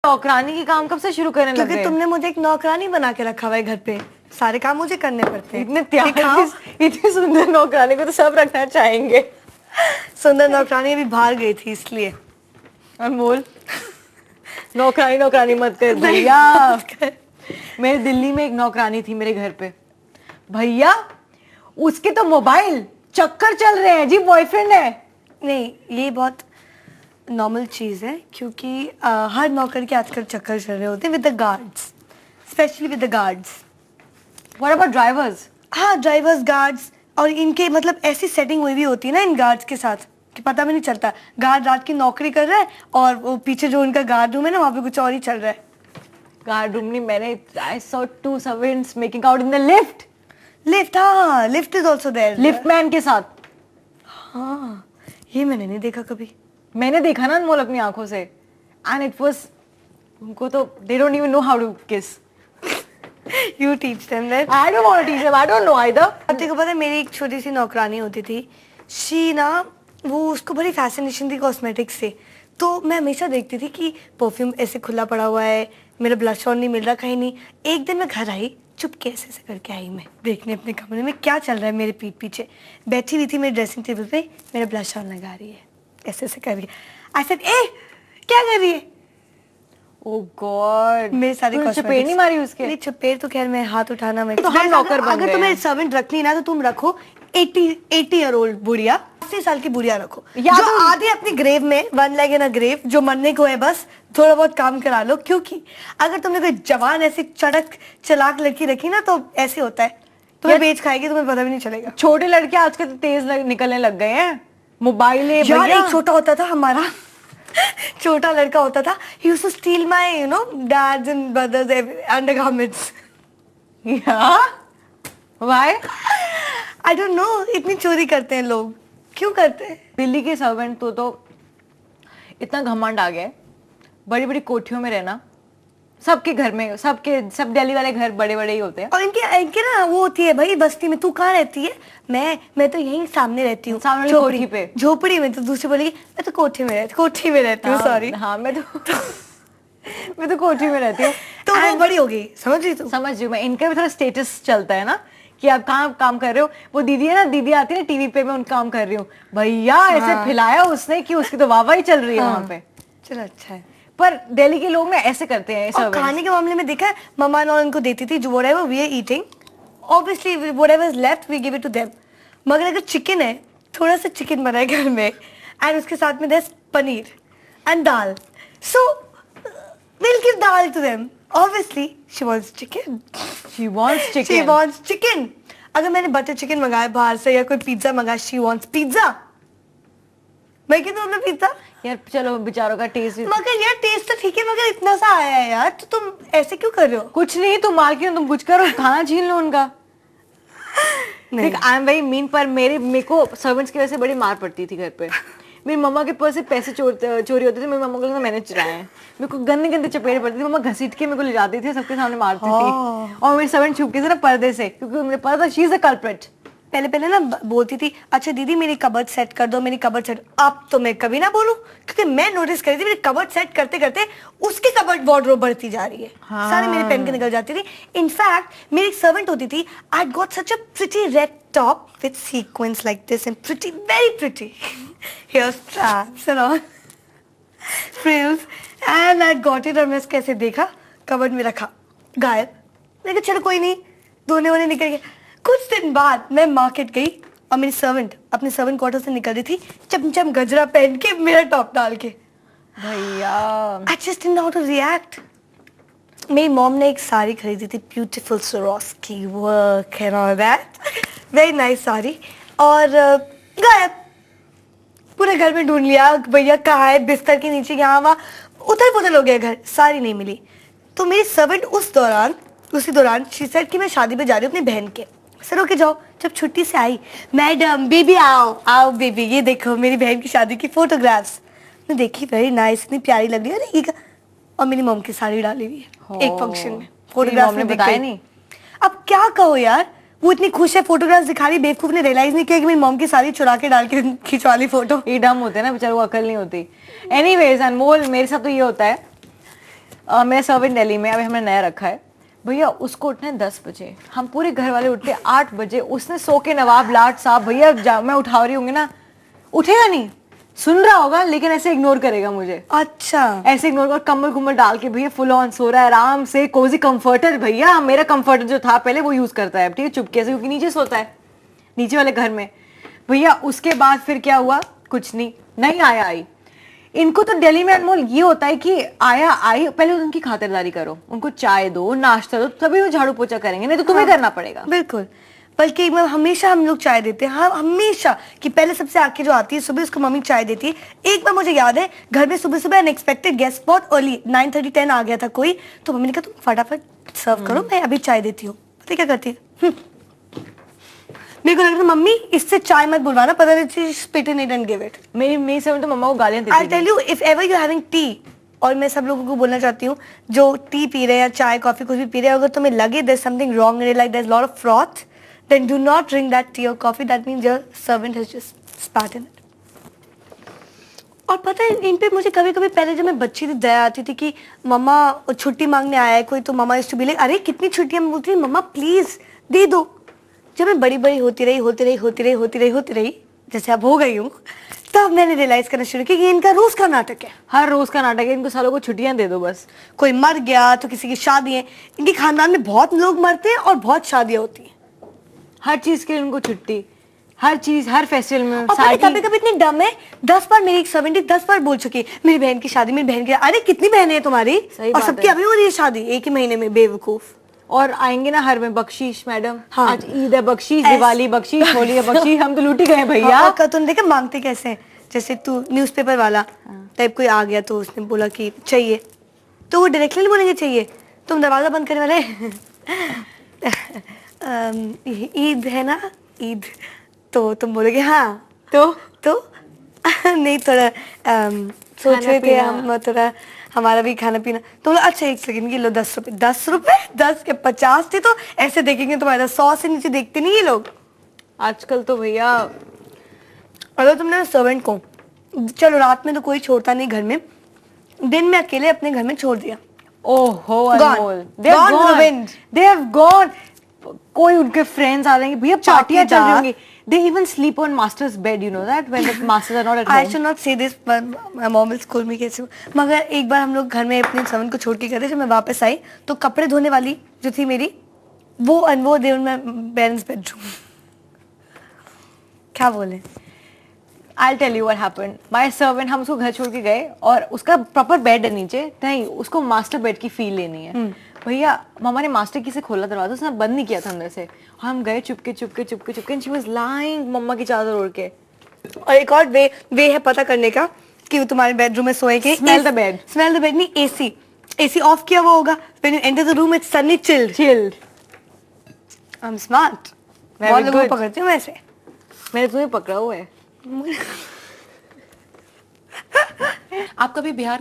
नौकरानी के काम कब से शुरू करने लगे? क्योंकि तुमने मुझे एक नौकरानी बना के रखा हुआ है घर पे, सारे काम मुझे करने पड़ते हैं। इतनी सुंदर नौकरानी को तो सब रखना चाहेंगे। सुंदर नौकरानी अभी बाहर गई थी इसलिए। अनमोल नौकरानी नौकरानी मत कर भैया। मेरे दिल्ली में एक नौकरानी थी मेरे घर पे भैया, उसके तो मोबाइल चक्कर चल रहे हैं जी, बॉयफ्रेंड है। नहीं, ये बहुत नॉर्मल चीज है क्योंकि हर नौकर के आजकल चक्कर चल रहे होते हैं with the guards, specially with the guards. What about drivers? हाँ, ड्राइवर्स, गार्ड्स, और इनके मतलब ऐसी सेटिंग हुई भी होती है ना इन गार्ड्स के साथ कि पता भी नहीं चलता। गार्ड रात की नौकरी कर रहा है और वो पीछे जो उनका गार्ड रूम है ना, वहाँ पे कुछ और ही चल रहा है। गार्ड रूम नहीं, मैंने I saw 2 servants making out in the lift. Lift, हाँ, lift is also there. Liftman के साथ। हाँ, ये मैंने नहीं देखा कभी। मैंने देखा ना अनमोल अपनी आंखों से, एंड इट वाज, उनको तो they don't even know how to kiss. You teach them that. I don't want to teach them. I don't know either. अब देखो, पता है मेरी एक छोटी सी नौकरानी होती थी, शी ना, वो उसको बड़ी फैसिनेशन थी कॉस्मेटिक्स से। तो मैं हमेशा देखती थी कि परफ्यूम ऐसे खुला पड़ा हुआ है, मेरा ब्लश ऑन नहीं मिल रहा कहीं नहीं। एक दिन मैं घर आई, चुपके ऐसे करके आई मैं देखने अपने कमरे में क्या चल रहा है। मेरे पीठ पीछे बैठी हुई थी मेरे ड्रेसिंग टेबल पे, मेरा ब्लश ऑन लगा रही है ऐसे करके। आई सेड, ए क्या कर रही है? ओह गॉड, मेरे सारे चपेट नहीं मारी उसके? नहीं, चपेट तो खैर मैं हाथ उठाना मैं तो हम नौकर बन अगर गए। तुम्हें सर्वेंट रखनी ना तो तुम रखो 80 ईयर ओल्ड बुढ़िया, 80 साल की बुढ़िया रखो, या जो आधी अपनी ग्रेव में, one leg in a grave, जो मरने को है बस थोड़ा बहुत काम करा लो। क्योंकि अगर तुमने कोई जवान ऐसी चड़क चलाक लड़की रखी ना तो ऐसे होता है, तुम्हें बेच खाएगी, तुम्हें पता भी नहीं चलेगा। छोटे लड़के आजकल तो तेज निकलने लग गए हैं, मोबाइल है यार। भैया। एक छोटा होता था हमारा छोटा लड़का होता था, he used to steal my dad's and brothers undergarments. Yeah? Why? I don't know, इतनी चोरी करते हैं लोग, क्यों करते हैं? दिल्ली के सर्वेंट तो इतना घमंड आ गया है, बड़ी बड़ी कोठियों में रहना, सबके घर में, सब दिल्ली वाले घर बड़े बड़े ही होते हैं। और इनके ना वो होती है भाई बस्ती में, तू कहाँ रहती है? मैं तो यहीं सामने रहती हूँ, सामने कोठी पे, झोपड़ी में। तो दूसरी बोलेगी मैं तो कोठी में रहती हूँ। सॉरी, हाँ मैं तो कोठी में रहती हूँ। तो वो बड़ी हो गई, समझ रही तू? समझ रही हूँ मैं। इनका भी थोड़ा स्टेटस चलता है ना कि आप कहाँ काम कर रहे हो। वो दीदी है ना, दीदी आती है ना टीवी पे, मैं उनका काम कर रही हूँ भैया। ऐसे फैलाया उसने कि उसकी तो वाहवाही चल रही है वहाँ पे। चलो अच्छा है, पर दिल्ली के लोग ना ऐसे करते हैं। और खाने के मामले में देखा है, मम्मा ने उनको देती थी जो whatever we are eating, obviously whatever is left we give it to them. मगर अगर चिकन है, थोड़ा सा चिकन बना है घर में एंड उसके साथ में there paneer and dal, so we'll give dal to them. Obviously she wants chicken. She wants chicken. She wants chicken. अगर मैंने बटर चिकन मंगाया बाहर से या कोई पिज्जा मंगाया, she wants pizza. मैं क्यों दूँ पिज्जा? यार चलो बेचारों का टेस्ट। मगर यार टेस्ट तो ठीक है, मगर इतना सा आया है यार, तो तुम ऐसे क्यों कर रहे हो? कुछ नहीं, तुम मार क्यों, तुम कुछ करो, खाना छीन लो उनका। नहीं, आई एम वेरी मीन। पर मेरे को सर्वेंट्स की वजह से बड़ी मार पड़ती थी घर पे। मेरी मम्मा के पास से पैसे चोरी होते थे, मेरी मम्मा को लगता मैंने चुराए हैं। मेरे को गंदे गंदे चपेट पड़ती थी, मम्मा घसीट के मेरे को ले जाती थी, सबके सामने मारती थी। और मेरी सर्वेंट छुपके से ना पर्दे से, क्योंकि मुझे पता था शी इज अ कल्प्रिट। पहले ना बोलती थी, अच्छा दीदी मेरी कबर्ड सेट कर दो, मेरी कबर्ड सेट। अब तो मैं कभी ना बोलूं, क्योंकि मैं नोटिस करी थी मेरी कबर्ड सेट करते करते उसकी कबर्ड वार्डरोब बढ़ती जा रही है। हाँ। सारे मेरे पहन के निकल जाती थी। इनफैक्ट मेरी एक सर्वेंट होती थी, I got such a pretty red top with sequins like this and pretty, very pretty hair straps and all frills, and I got it. और मैं कैसे देखा, कबर्ड में रखा, गायब। मैंने कहा चलो कोई नहीं, धोने वोने निकल गए। कुछ दिन बाद मैं मार्केट गई और मेरी सर्वेंट अपने सर्वेंट क्वार्टर से निकल रही थी, चमचम गजरा पहन के, मेरा टॉप डाल के। भैया I just didn't know how to react. मेरी मॉम ने एक साड़ी खरीदी थी, beautiful Swarovski work and all that, very nice sari, और गायब। पूरे घर में ढूंढ लिया, भैया कहाँ है, बिस्तर के नीचे, यहाँ वहाँ, उथल पुथल हो गया घर, साड़ी नहीं मिली। तो मेरी सर्वेंट उसी दौरान शी सेड कि मैं शादी पे जा रही हूँ अपनी बहन के। सर ओके जाओ। जब छुट्टी से आई, मैडम बेबी आओ बेबी, ये देखो मेरी बहन की शादी की फोटोग्राफ्स। मैं देखी, वेरी नाइस, इतनी प्यारी लग रही है। अरे और मेरी मॉम की साड़ी डाली हुई है एक फंक्शन में, फोटोग्राफ में बताया नहीं। अब क्या कहो यार, वो इतनी खुश है, फोटोग्राफ्स दिखा रही, बेवकूफ ने रियलाइज नहीं किया कि मेरी मॉम की साड़ी चुरा के डाल के खिंचवा ली फोटो। ये डम होते हैं ना बेचारों को, अकल नहीं होती। एनीवेज अनमोल, मेरे साथ तो ये होता है, मेरा सर्वेंट दिल्ली में, अभी हमने नया रखा है भैया, उसको उठना है 10 बजे, हम पूरे घर वाले उठते 8 बजे, उसने सो के नवाब लाट साहब भैया मैं उठा रही होंगी ना, उठेगा नहीं, सुन रहा होगा लेकिन ऐसे इग्नोर करेगा मुझे, अच्छा ऐसे इग्नोर कर, कम्बल कुम्बल डाल के भैया फुल ऑन सो रहा है आराम से, कोजी कंफर्टर भैया, मेरा कंफर्टर जो था पहले वो यूज करता है, ठीक है, चुपके से, क्योंकि नीचे सोता है, नीचे वाले घर में भैया। उसके बाद फिर क्या हुआ, कुछ नहीं आया आई। इनको तो दिल्ली में अनमोल ये होता है कि आया आई, पहले उनकी खातिरदारी करो, उनको चाय दो, नाश्ता दो, तभी वो झाड़ू पोछा करेंगे, नहीं तो तुम्हें करना पड़ेगा। बिल्कुल, बल्कि मैं हमेशा हम लोग चाय देते हैं, हाँ हमेशा, कि पहले सबसे आके जो आती है सुबह उसको मम्मी चाय देती है। एक बार मुझे याद है घर में सुबह सुबह अनएक्सपेक्टेड गेस्ट बहुत अर्ली 9:30 10 आ गया था कोई, तो मम्मी ने कहा तुम फटाफट सर्व करो, मैं अभी चाय देती हूँ। पता है क्या करती है, मेरे को लग रहा था मम्मी इससे चाय मत बुलवाना, पता नहीं spit in it and give it. मेरी समय तो मम्मा को गालियां देती I tell you, if ever you having tea, और मैं सब लोगों को बोलना चाहती हूँ जो टी पी रहे हैं या चाय कॉफी कुछ भी पी रहे हैं, अगर तुम्हें लगे there something wrong in it, like there is lot of froth, then do not drink that tea और coffee, that means your servant has just spat in it. और पता है इन पे मुझे कभी कभी पहले जब मैं बच्ची थी दया आती थी कि मम्मा छुट्टी मांगने आया है कोई, तो मम्मा यूज्ड टू बी लाइक अरे कितनी छुट्टियां, मैं बोलती थी मम्मा प्लीज दे दो। जब मैं बड़ी बड़ी होती रही, जैसे अब हो गई हूँ, तब मैंने रियलाइज करना शुरू किया कि इनका रोज का नाटक है, हर रोज का नाटक है, इनको सालों को छुट्टियां दे दो बस। कोई मर गया तो किसी की शादी है, इनके खानदान में बहुत लोग मरते हैं और बहुत शादियां होती हैं, हर चीज के लिए उनको छुट्टी, हर चीज, हर फेस्टिवल में। और कभी कभी इतनी डम है, 10 बार मेरी एक सर्वेंट 10 बार बोल चुकी है मेरी बहन की शादी, मेरी बहन की, अरे कितनी बहनें हैं तुम्हारी, और सबकी अभी हो रही है शादी एक ही महीने में, बेवकूफ। और आएंगे ना हर में बख्शीश मैडम, हाँ। आज ईद है बख्शीश, दिवाली बख्शीश, होली है बख्शीश, हम तो लूटी गए भैया। हाँ, तुम देखे मांगते कैसे हैं, जैसे तू न्यूज़पेपर वाला टाइप कोई आ गया तो उसने बोला कि चाहिए, तो वो डायरेक्टली बोलेंगे चाहिए, तुम दरवाजा बंद करने वाले ईद है ना, ईद, तो तुम बोलोगे हाँ, तो नहीं थोड़ा सोच रहे थे हम, थोड़ा हमारा भी खाना पीना, तो बोला अच्छा एक सेकंड ये लो 10 रुपए, 10 के 50 थे, तो ऐसे देखेंगे तुम्हारा 100 से नीचे देखते नहीं ये लोग आजकल तो भैया। अगर तुमने सर्वेंट को, चलो रात में तो कोई छोड़ता नहीं घर में, दिन में अकेले अपने घर में छोड़ दिया, ओहो अनमोल, they have gone, कोई उनके फ्रेंड्स आ जाएंगे भैया, पार्टियां चल रही होंगी, they even sleep on master's bed, you know that, when the masters are not at home. I should not say this, my mom will scold me कैसे, मगर एक बार हम लोग घर में अपने सर्वेंट को छोड़ के गए थे, जब मैं वापस आई तो कपड़े धोने वाली जो थी मेरी, वो दे उनमें पेरेंट्स बेडरूम, क्या बोले। I'll tell you what happened. My servant, हम उसको घर छोड़ के गए और उसका प्रॉपर बेड है नीचे, नहीं उसको मास्टर बेड की फील लेनी है भैया। मामा ने मास्टर की से खोला दरवाजा, उसने बंद नहीं किया था अंदर से, हम गए चुपके एंड शी वाज लाइंग मम्मा की चादर ओढ़ के। और एक और वे है पता करने का कि वो तुम्हारे बेडरूम में सोएंगे, स्मेल द बेड नहीं, एसी ऑफ किया हुआ होगा, when you enter the room it's suddenly chilled. I am smart, बहुत लोगों को पकड़ती हूँ वैसे, मैंने तुम्हें पकड़ा हुआ है। आप कभी बिहार